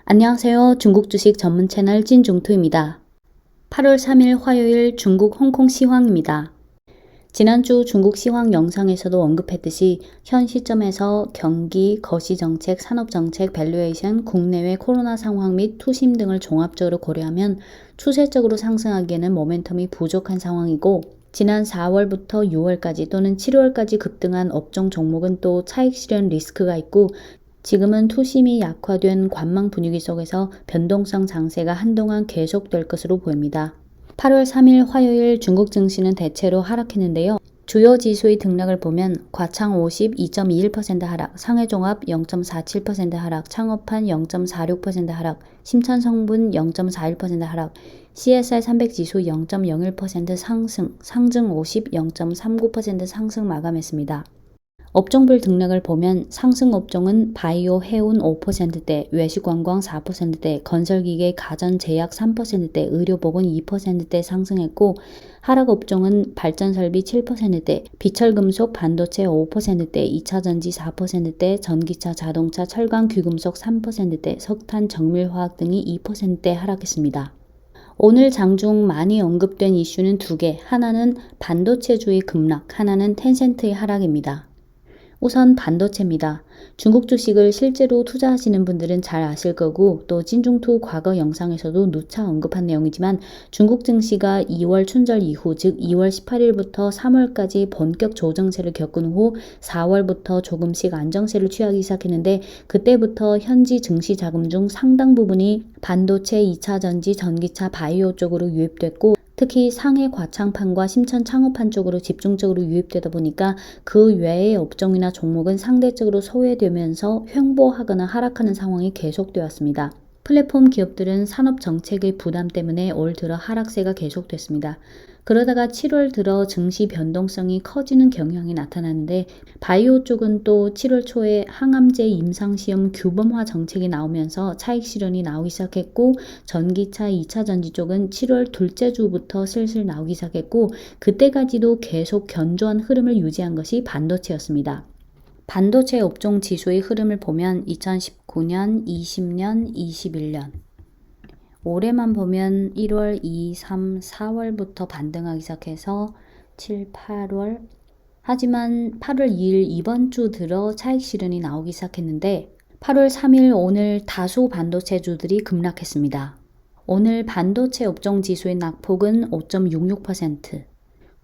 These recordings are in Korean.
안녕하세요. 중국 주식 전문 채널 찐중투입니다. 8월 3일 화요일 중국 홍콩 시황입니다. 지난주 중국 시황 영상에서도 언급했듯이 현 시점에서 경기, 거시정책, 산업정책, 밸류에이션, 국내외 코로나 상황 및 투심 등을 종합적으로 고려하면 추세적으로 상승하기에는 모멘텀이 부족한 상황이고, 지난 4월부터 6월까지 또는 7월까지 급등한 업종 종목은 또 차익 실현 리스크가 있고, 지금은 투심이 약화된 관망 분위기 속에서 변동성 장세가 한동안 계속될 것으로 보입니다. 8월 3일 화요일 중국 증시는 대체로 하락했는데요. 주요 지수의 등락을 보면 과창 50 2.21% 하락, 상해종합 0.47% 하락, 창업한 0.46% 하락, 심천성분 0.41% 하락, CSI 300 지수 0.01% 상승, 상증 50 0.39% 상승 마감했습니다. 업종별 등락을 보면 상승 업종은 바이오, 해운 5%대, 외식관광 4%대, 건설기계, 가전제약 3%대, 의료보건 2%대 상승했고, 하락 업종은 발전설비 7%대, 비철금속, 반도체 5%대, 2차전지 4%대, 전기차, 자동차, 철강, 귀금속 3%대, 석탄, 정밀화학 등이 2%대 하락했습니다. 오늘 장중 많이 언급된 이슈는 두 개, 하나는 반도체주의 급락, 하나는 텐센트의 하락입니다. 우선 반도체입니다. 중국 주식을 실제로 투자하시는 분들은 잘 아실 거고, 또 찐중투 과거 영상에서도 누차 언급한 내용이지만, 중국 증시가 2월 춘절 이후, 즉 2월 18일부터 3월까지 본격 조정세를 겪은 후 4월부터 조금씩 안정세를 취하기 시작했는데, 그때부터 현지 증시 자금 중 상당 부분이 반도체, 2차전지, 전기차, 바이오 쪽으로 유입됐고, 특히 상해 과창판과 심천 창업판 쪽으로 집중적으로 유입되다 보니까 그 외의 업종이나 종목은 상대적으로 소외되면서 횡보하거나 하락하는 상황이 계속되었습니다. 플랫폼 기업들은 산업 정책의 부담 때문에 올 들어 하락세가 계속됐습니다. 그러다가 7월 들어 증시 변동성이 커지는 경향이 나타났는데, 바이오 쪽은 또 7월 초에 항암제 임상시험 규범화 정책이 나오면서 차익 실현이 나오기 시작했고, 전기차 2차전지 쪽은 7월 둘째 주부터 슬슬 나오기 시작했고, 그때까지도 계속 견조한 흐름을 유지한 것이 반도체였습니다. 반도체 업종 지수의 흐름을 보면 2019년, 20년, 21년 올해만 보면 1월, 2, 3, 4월부터 반등하기 시작해서 7, 8월, 하지만 8월 2일 이번 주 들어 차익 실현이 나오기 시작했는데, 8월 3일 오늘 다수 반도체주들이 급락했습니다. 오늘 반도체 업종 지수의 낙폭은 5.66%,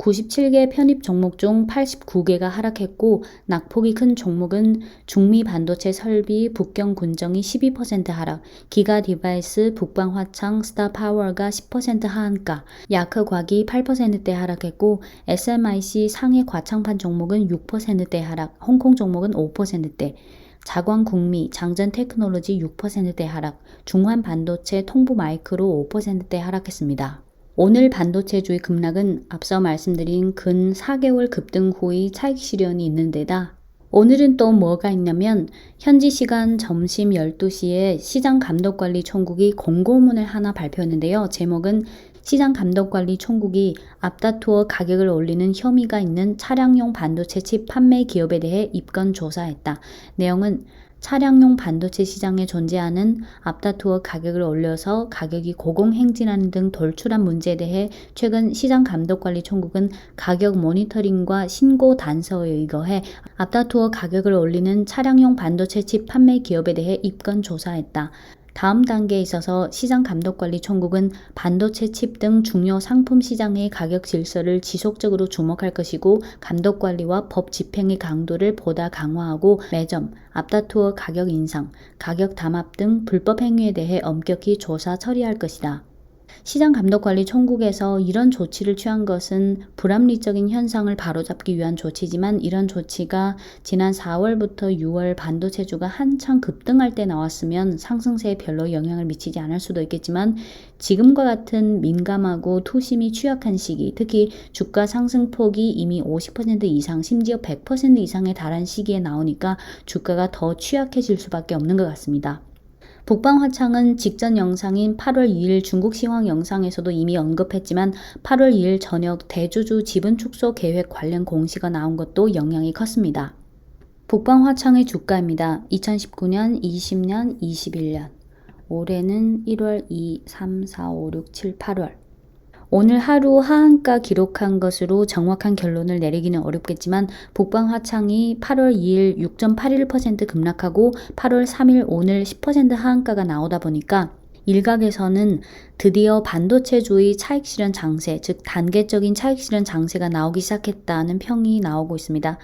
97개 편입 종목 중 89개가 하락했고, 낙폭이 큰 종목은 중미 반도체 설비, 북경 군정이 12% 하락, 기가 디바이스, 북방 화창, 스타파워가 10% 하한가, 야크 과기 8%대 하락했고, SMIC 상해 과창판 종목은 6%대 하락, 홍콩 종목은 5%대, 자광 국미, 장전 테크놀로지 6%대 하락, 중환 반도체, 통부 마이크로 5%대 하락했습니다. 오늘 반도체주의 급락은 앞서 말씀드린 근 4개월 급등 후의 차익 실현이 있는 데다, 오늘은 또 뭐가 있냐면 현지 시간 점심 12시에 시장감독관리총국이 공고문을 하나 발표했는데요. 제목은 시장감독관리총국이 앞다투어 가격을 올리는 혐의가 있는 차량용 반도체 칩 판매 기업에 대해 입건 조사했다. 내용은 차량용 반도체 시장에 존재하는 앞다투어 가격을 올려서 가격이 고공행진하는 등 돌출한 문제에 대해 최근 시장감독관리총국은 가격 모니터링과 신고 단서에 의거해 앞다투어 가격을 올리는 차량용 반도체 칩 판매 기업에 대해 입건 조사했다. 다음 단계에 있어서 시장감독관리총국은 반도체 칩 등 중요 상품 시장의 가격 질서를 지속적으로 주목할 것이고, 감독관리와 법 집행의 강도를 보다 강화하고 매점, 앞다투어 가격 인상, 가격 담합 등 불법 행위에 대해 엄격히 조사 처리할 것이다. 시장감독관리총국에서 이런 조치를 취한 것은 불합리적인 현상을 바로잡기 위한 조치지만, 이런 조치가 지난 4월부터 6월 반도체주가 한창 급등할 때 나왔으면 상승세에 별로 영향을 미치지 않을 수도 있겠지만, 지금과 같은 민감하고 투심이 취약한 시기, 특히 주가 상승폭이 이미 50% 이상, 심지어 100% 이상에 달한 시기에 나오니까 주가가 더 취약해질 수밖에 없는 것 같습니다. 북방 화창은 직전 영상인 8월 2일 중국 시황 영상에서도 이미 언급했지만, 8월 2일 저녁 대주주 지분 축소 계획 관련 공시가 나온 것도 영향이 컸습니다. 북방 화창의 주가입니다. 2019년, 20년, 21년 올해는 1월 2, 3, 4, 5, 6, 7, 8월. 오늘 하루 하한가 기록한 것으로 정확한 결론을 내리기는 어렵겠지만 북방 화창이 8월 2일 6.81% 급락하고 8월 3일 오늘 10% 하한가가 나오다 보니까 일각에서는 드디어 반도체주의 차익 실현 장세, 즉 단계적인 차익 실현 장세가 나오기 시작했다는 평이 나오고 있습니다.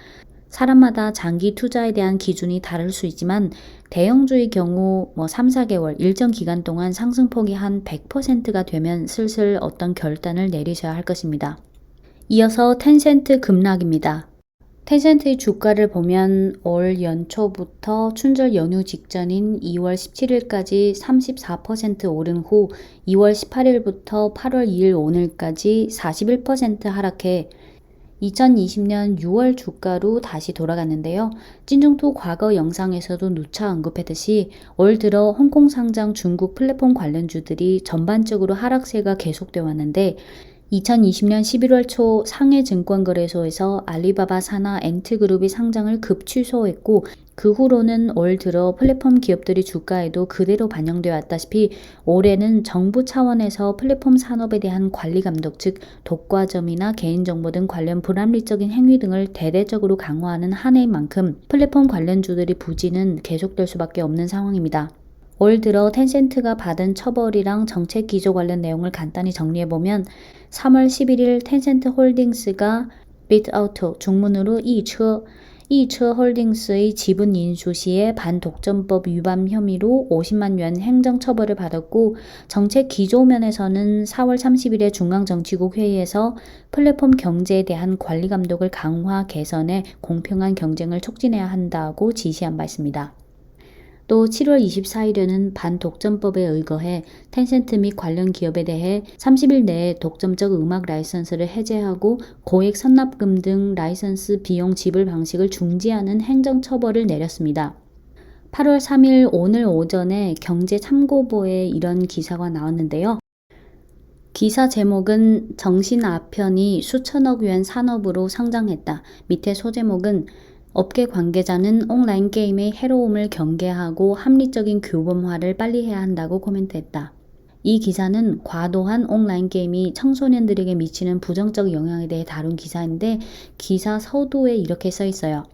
사람마다 장기 투자에 대한 기준이 다를 수 있지만 대형주의 경우 3, 4개월 일정 기간 동안 상승폭이 한 100%가 되면 슬슬 어떤 결단을 내리셔야 할 것입니다. 이어서 텐센트 급락입니다. 텐센트의 주가를 보면 올 연초부터 춘절 연휴 직전인 2월 17일까지 34% 오른 후 2월 18일부터 8월 2일 오늘까지 41% 하락해 2020년 6월 주가로 다시 돌아갔는데요. 찐중투 과거 영상에서도 누차 언급했듯이 올 들어 홍콩 상장 중국 플랫폼 관련주들이 전반적으로 하락세가 계속되어 왔는데 2020년 11월 초 상해증권거래소에서 알리바바 산하 엔트그룹이 상장을 급취소했고 그 후로는 올 들어 플랫폼 기업들이 주가에도 그대로 반영되어 왔다시피 올해는 정부 차원에서 플랫폼 산업에 대한 관리 감독 즉 독과점이나 개인정보 등 관련 불합리적인 행위 등을 대대적으로 강화하는 한 해인 만큼 플랫폼 관련주들이 부진은 계속될 수밖에 없는 상황입니다. 올 들어 텐센트가 받은 처벌이랑 정책 기조 관련 내용을 간단히 정리해보면 3월 11일 텐센트 홀딩스가 비트아우토 중문으로 이처 홀딩스의 지분 인수 시에 반독점법 위반 혐의로 50만 yuan 행정처벌을 받았고 정책 기조 면에서는 4월 30일에 중앙정치국 회의에서 플랫폼 경제에 대한 관리 감독을 강화 개선해 공평한 경쟁을 촉진해야 한다고 지시한 바 있습니다. 또 7월 24일에는 반독점법에 의거해 텐센트 및 관련 기업에 대해 30일 내에 독점적 음악 라이선스를 해제하고 고액 선납금 등 라이선스 비용 지불 방식을 중지하는 행정처벌을 내렸습니다. 8월 3일 오늘 오전에 경제참고보에 이런 기사가 나왔는데요. 기사 제목은 정신 아편이 수천억 yuan 산업으로 성장했다. 밑에 소제목은 업계 관계자는 온라인 게임의 해로움을 경계하고 합리적인 규범화를 빨리 해야 한다고 코멘트했다. 이 기사는 과도한 온라인 게임이 청소년들에게 미치는 부정적 영향에 대해 다룬 기사인데 기사 서두에 이렇게 써 있어요.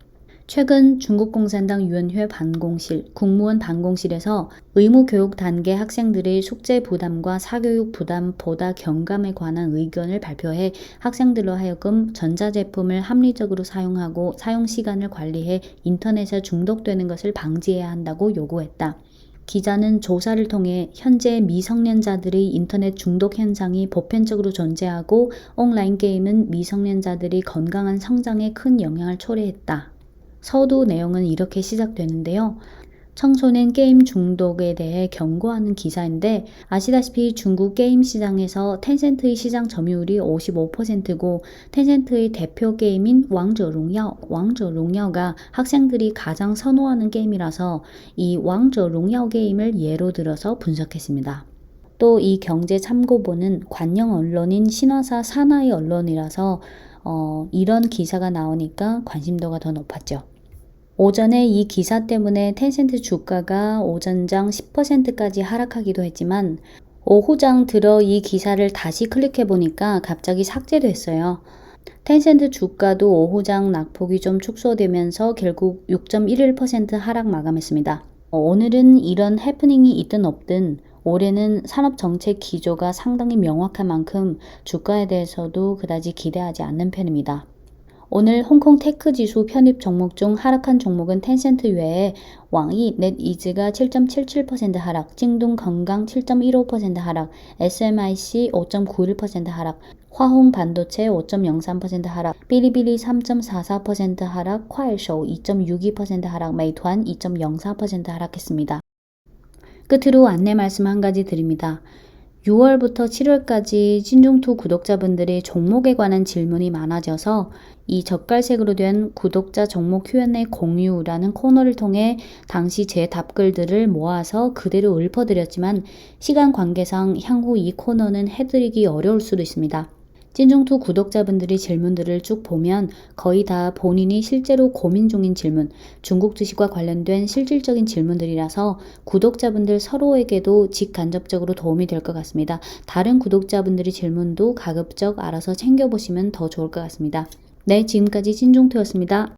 최근 중국 공산당 위원회 반공실, 국무원 반공실에서 의무교육 단계 학생들의 숙제 부담과 사교육 부담보다 경감에 관한 의견을 발표해 학생들로 하여금 전자제품을 합리적으로 사용하고 사용시간을 관리해 인터넷에 중독되는 것을 방지해야 한다고 요구했다. 기자는 조사를 통해 현재 미성년자들의 인터넷 중독 현상이 보편적으로 존재하고 온라인 게임은 미성년자들의 건강한 성장에 큰 영향을 초래했다. 서두 내용은 이렇게 시작되는데요. 청소년 게임 중독에 대해 경고하는 기사인데 아시다시피 중국 게임 시장에서 텐센트의 시장 점유율이 55%고 텐센트의 대표 게임인 왕者荣耀가 학생들이 가장 선호하는 게임이라서 이 왕者荣耀 게임을 예로 들어서 분석했습니다. 또 이 경제참고보는 관영 언론인 신화사 산하의 언론이라서 이런 기사가 나오니까 관심도가 더 높았죠. 오전에 이 기사 때문에 텐센트 주가가 오전장 10%까지 하락하기도 했지만 오후장 들어 이 기사를 다시 클릭해 보니까 갑자기 삭제됐어요. 텐센트 주가도 오후장 낙폭이 좀 축소되면서 결국 6.11% 하락 마감했습니다. 오늘은 이런 해프닝이 있든 없든 올해는 산업정책 기조가 상당히 명확한 만큼 주가에 대해서도 그다지 기대하지 않는 편입니다. 오늘 홍콩 테크 지수 편입 종목 중 하락한 종목은 텐센트 외에 왕이 넷이즈가 7.77% 하락, 찡둥 건강 7.15% 하락, SMIC 5.91% 하락, 화홍 반도체 5.03% 하락, 비리비리 3.44% 하락, 콰이쇼 2.62% 하락, 메이투안 2.04% 하락했습니다. 끝으로 안내 말씀 한 가지 드립니다. 6월부터 7월까지 찐중투 구독자분들의 종목에 관한 질문이 많아져서 이 젓갈색으로 된 구독자 종목 Q&A 공유라는 코너를 통해 당시 제 답글들을 모아서 그대로 읊어드렸지만 시간 관계상 향후 이 코너는 해드리기 어려울 수도 있습니다. 찐종투 구독자분들이 질문들을 쭉 보면 거의 다 본인이 실제로 고민 중인 질문, 중국 주식과 관련된 실질적인 질문들이라서 구독자분들 서로에게도 직간접적으로 도움이 될 것 같습니다. 다른 구독자분들의 질문도 가급적 알아서 챙겨보시면 더 좋을 것 같습니다. 네, 지금까지 찐종투였습니다.